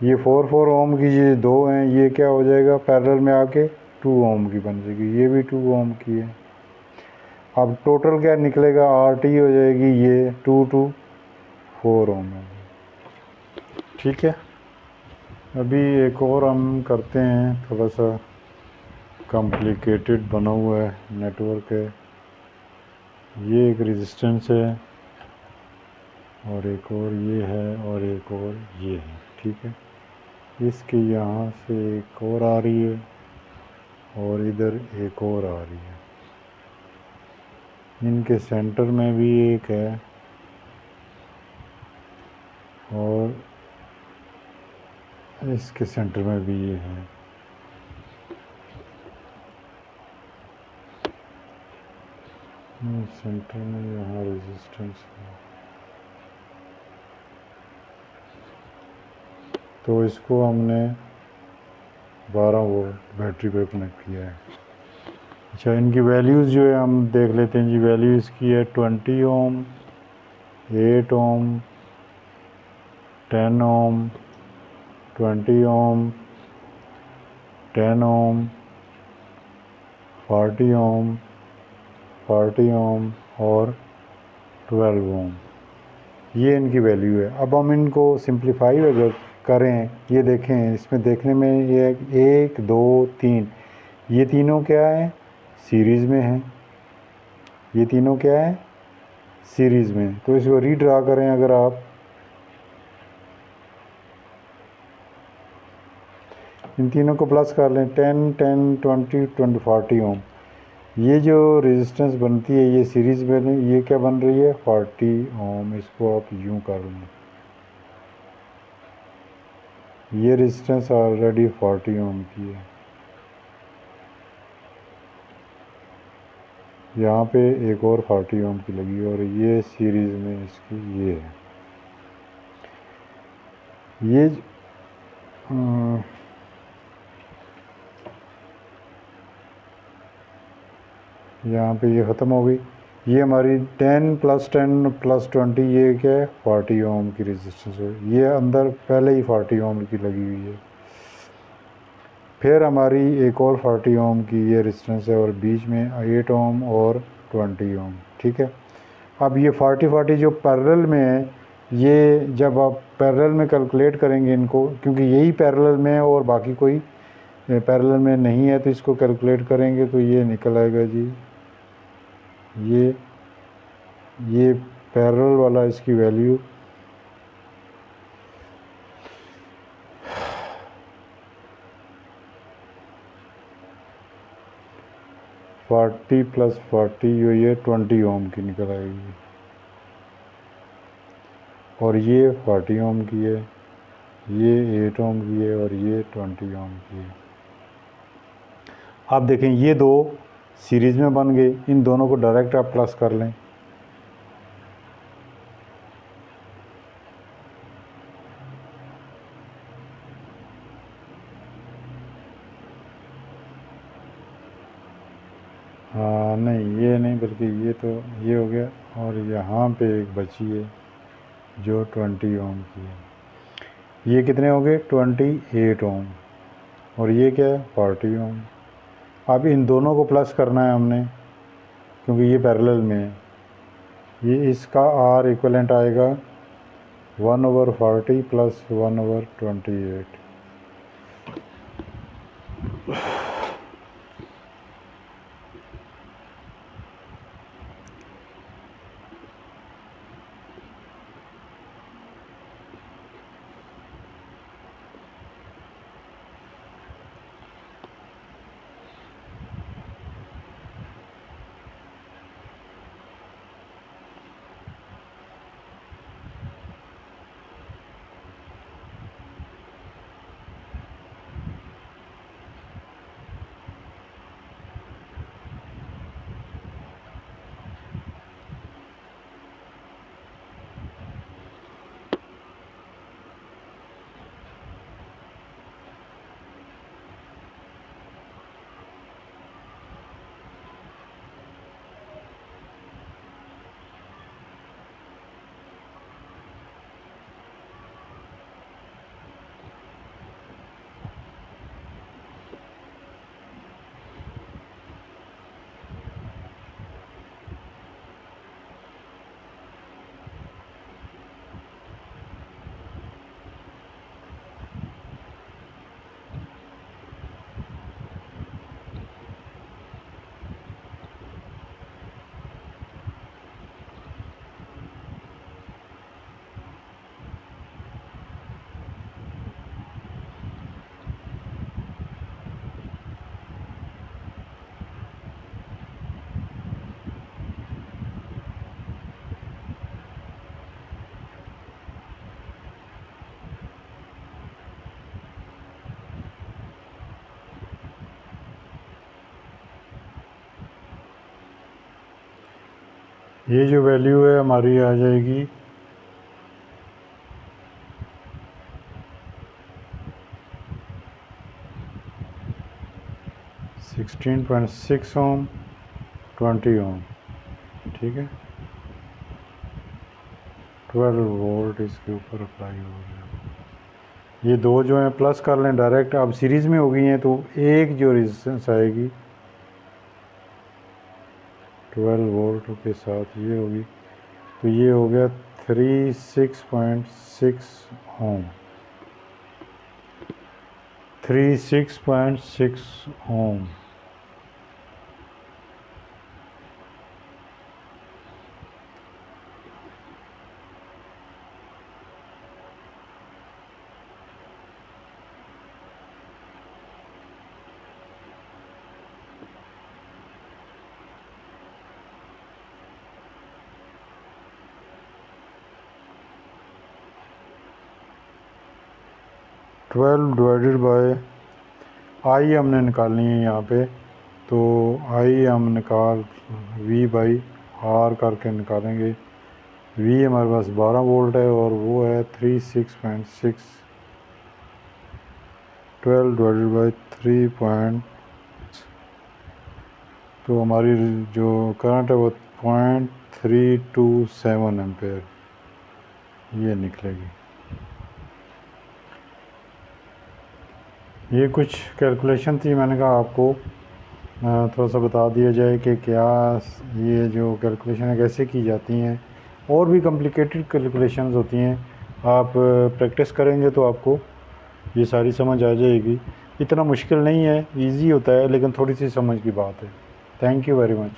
ये 4 ओम की ये दो हैं, ये क्या हो जाएगा पैरेलल में आके 2 ओम की बन जाएगी, ये भी 2 ओम की है। अब टोटल क्या निकलेगा, RT हो जाएगी ये 2 ओम है। ठीक है, अभी एक और हम करते हैं, थोड़ा सा कॉम्प्लिकेटेड बना हुआ है नेटवर्क है। ये एक रेजिस्टेंस है और एक और ये है और एक और ये है। ठीक है, इसके यहाँ से एक और आ रही है और इधर एक और आ रही है। इनके सेंटर में भी एक है और इसके सेंटर में भी ये है। सेंटर में यहाँ रेजिस्टेंस है, तो इसको हमने 12 वोल्ट बैटरी पे कनेक्ट किया है। अच्छा, इनकी वैल्यूज़ जो है हम देख लेते हैं जी। वैल्यू इसकी है 20 ओम, 8 ओम, 10 ओम, 20 ओम, 10 ओम, 40 ओम, 40 ओम और 12 ओम, ये इनकी वैल्यू है। अब हम इनको सिंप्लीफाई अगर करें, ये देखें, इसमें देखने में ये 1 2 3, ये तीनों क्या है, सीरीज़ में हैं। ये तीनों क्या है, सीरीज़ में। तो इसको रीड्रा करें अगर आप, इन तीनों को प्लस कर लें, 10 10 20 20 40 ओम, ये जो रेजिस्टेंस बनती है ये सीरीज़ में, ये क्या बन रही है, 40 ओम। इसको आप यूँ कर लें, ये रेजिस्टेंस ऑलरेडी 40 ओम की है। यहाँ पे एक और 40 ओम की लगी और ये सीरीज़ में इसकी ये है। ये यहाँ पे ये ख़त्म हो गई। ये हमारी 10 + 10 + 20, ये क्या है, 40 ओम की रेजिस्टेंस है। ये अंदर पहले ही 40 ओम की लगी हुई है। फिर हमारी एक और 40 ओम की ये रेजिस्टेंस है और बीच में 8 ओम और 20 ओम, ठीक है। अब ये 40 40 जो पैरेलल में है, ये जब आप पैरेलल में कैलकुलेट करेंगे इनको, क्योंकि यही पैरेलल में है और बाकी कोई पैरेलल में नहीं है, तो इसको कैलकुलेट करेंगे तो ये निकल आएगा जी, ये पैरेलल वाला इसकी वैल्यू 40 + 40 जो ये 20 ओम की निकल आएगी और ये 40 ओम की है, ये 8 ओम की है और ये 20 ओम की है। आप देखें ये दो सीरीज़ में बन गए, इन दोनों को डायरेक्ट आप प्लस कर लें। हाँ नहीं, ये नहीं, बल्कि ये तो ये हो गया और यहाँ पे एक बची है जो 20 ओम की है। ये कितने हो गए, 28 ओम और ये क्या है, 40 ओम। अब इन दोनों को प्लस करना है हमने, क्योंकि ये पैरेलल में है। ये इसका आर इक्वलेंट आएगा 1/40 + 1/28। ये जो वैल्यू है हमारी आ जाएगी 16.6 ओम, 20 ओम, ठीक है। 12 वोल्ट इसके ऊपर अप्लाई हो गया। ये दो जो हैं प्लस कर लें डायरेक्ट, अब सीरीज़ में हो गई हैं तो एक जो रेजिस्टेंस आएगी 12 वोल्ट के साथ ये होगी, तो ये हो गया 36.6 ओम, 36.6 ओम। ट्वेल्व डिवाइडेड बाय आई हमने निकालनी है यहाँ पे, तो आई हम निकाल वी बाई आर करके निकालेंगे। वी हमारे पास 12 वोल्ट है और वो है 36.6, 12 डिवाइडेड बाई 3 तो हमारी जो करंट है वो 0.327 एम्पेयर ये निकलेगी। ये कुछ कैलकुलेशन थी, मैंने कहा आपको थोड़ा सा बता दिया जाए कि क्या ये जो कैलकुलेशन है कैसे की जाती हैं। और भी कॉम्प्लिकेटेड कैलकुलेशंस होती हैं, आप प्रैक्टिस करेंगे तो आपको ये सारी समझ आ जाएगी। इतना मुश्किल नहीं है, इजी होता है, लेकिन थोड़ी सी समझ की बात है। Thank you very much.